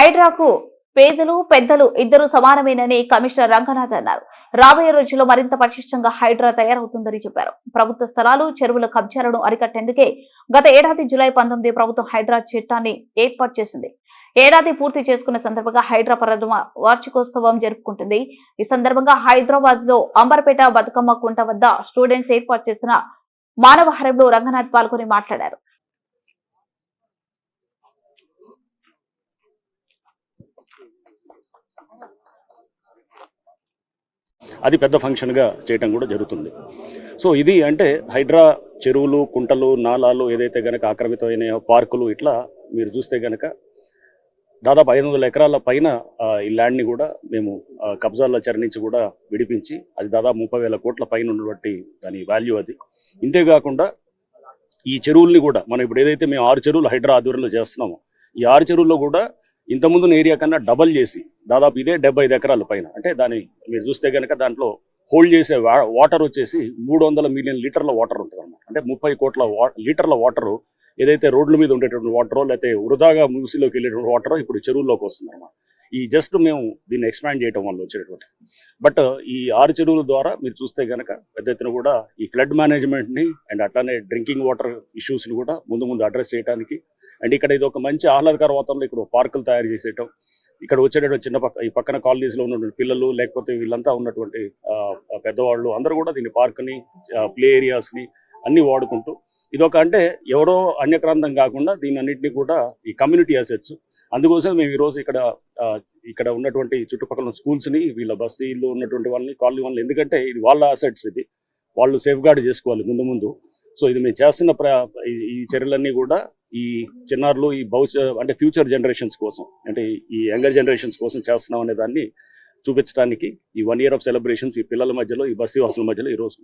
హైడ్రాకు పేదలు పెద్దలు ఇద్దరు సమానమేనని కమిషనర్ రంగనాథ్ అన్నారు. రాబోయే రోజుల్లో మరింత పటిష్టంగా హైడ్రా తయారవుతుందని చెప్పారు. ప్రభుత్వ స్థలాలు, చెరువుల కబ్జాలను అరికట్టేందుకే గత ఏడాది జూలై 19 ప్రభుత్వం హైడ్రా చట్టాన్ని ఏర్పాటు చేసింది. ఏడాది పూర్తి చేసుకున్న సందర్భంగా హైడ్రా ప్రథమ వార్షికోత్సవం జరుపుకుంటుంది. ఈ సందర్భంగా హైదరాబాద్ లో అంబర్పేట బతుకమ్మ కుంట వద్ద స్టూడెంట్స్ ఏర్పాటు చేసిన మానవహారంలో రంగనాథ్ పాల్గొని మాట్లాడారు. అది పెద్ద ఫంక్షన్గా చేయటం కూడా జరుగుతుంది. సో ఇది అంటే హైడ్రా చెరువులు, కుంటలు, నాలాలు ఏదైతే కనుక ఆక్రమితమైన పార్కులు ఇట్లా మీరు చూస్తే కనుక దాదాపు 500 ఎకరాల పైన ఈ ల్యాండ్ని కూడా మేము కబ్జాల చరణించి కూడా విడిపించి అది దాదాపు 30,000 కోట్ల పైన ఉన్నటువంటి దాని వాల్యూ అది. ఇంతేకాకుండా ఈ చెరువుల్ని కూడా మనం ఇప్పుడు ఏదైతే మేము 6 చెరువులు హైడ్రా ఆధ్వర్యంలో చేస్తున్నామో ఈ 6 చెరువుల్లో కూడా ఇంతకుముందు ఏరియా కన్నా డబల్ చేసి దాదాపు ఇదే 75 ఎకరాల పైన అంటే దాన్ని మీరు చూస్తే కనుక దాంట్లో హోల్డ్ చేసే వాటర్ వచ్చేసి 300 మిలియన్ లీటర్ల వాటర్ ఉంటుంది అన్నమాట. అంటే 30 కోట్ల లీటర్ల వాటరు ఏదైతే రోడ్ల మీద ఉండేటువంటి వాటరో లేకపోతే వృధాగా మూసిలోకి వెళ్ళేటువంటి వాటరో ఇప్పుడు చెరువుల్లోకి వస్తుంది అన్నమాట. ఈ జస్ట్ మేము దీన్ని ఎక్స్పాండ్ చేయడం వల్ల వచ్చేటువంటి బట్ ఈ 6 చెరువుల ద్వారా మీరు చూస్తే కనుక పెద్ద ఎత్తున కూడా ఈ ఫ్లడ్ మేనేజ్మెంట్ని అండ్ అట్లానే డ్రింకింగ్ వాటర్ ఇష్యూస్ని కూడా ముందు అడ్రస్ చేయడానికి అండ్ ఇక్కడ ఇది ఒక మంచి ఆహ్లాదకర వాతావరణంలో ఇక్కడ పార్కులు తయారు చేసేయటం, ఇక్కడ వచ్చేటటువంటి ఈ పక్కన కాలనీస్లో ఉన్నటువంటి పిల్లలు లేకపోతే వీళ్ళంతా ఉన్నటువంటి పెద్దవాళ్ళు అందరూ కూడా దీన్ని పార్క్ని, ప్లే ఏరియాస్ని అన్నీ వాడుకుంటూ ఇదొక అంటే ఎవరో అన్యక్రాంతం కాకుండా దీని అన్నింటినీ కూడా ఈ కమ్యూనిటీ అసెట్స్. అందుకోసం మేము ఈరోజు ఇక్కడ ఉన్నటువంటి చుట్టుపక్కల స్కూల్స్ని వీళ్ళ బస్తీల్లో ఉన్నటువంటి వాళ్ళని కాలనీ వాళ్ళని ఎందుకంటే ఇది వాళ్ళ అసెట్స్, ఇది వాళ్ళు సేఫ్ గార్డ్ చేసుకోవాలి ముందు. సో ఇది మేము చేస్తున్న ఈ చర్యలన్నీ కూడా ఈ చిన్నారులు ఈ అంటే ఫ్యూచర్ జనరేషన్స్ కోసం అంటే ఈ యంగర్ జనరేషన్స్ కోసం చేస్తున్నాం అనే దాన్ని చూపించడానికి ఈ 1 year ఆఫ్ సెలబ్రేషన్స్ ఈ పిల్లల మధ్యలో ఈ బస్తీ వాసుల మధ్యలో ఈరోజు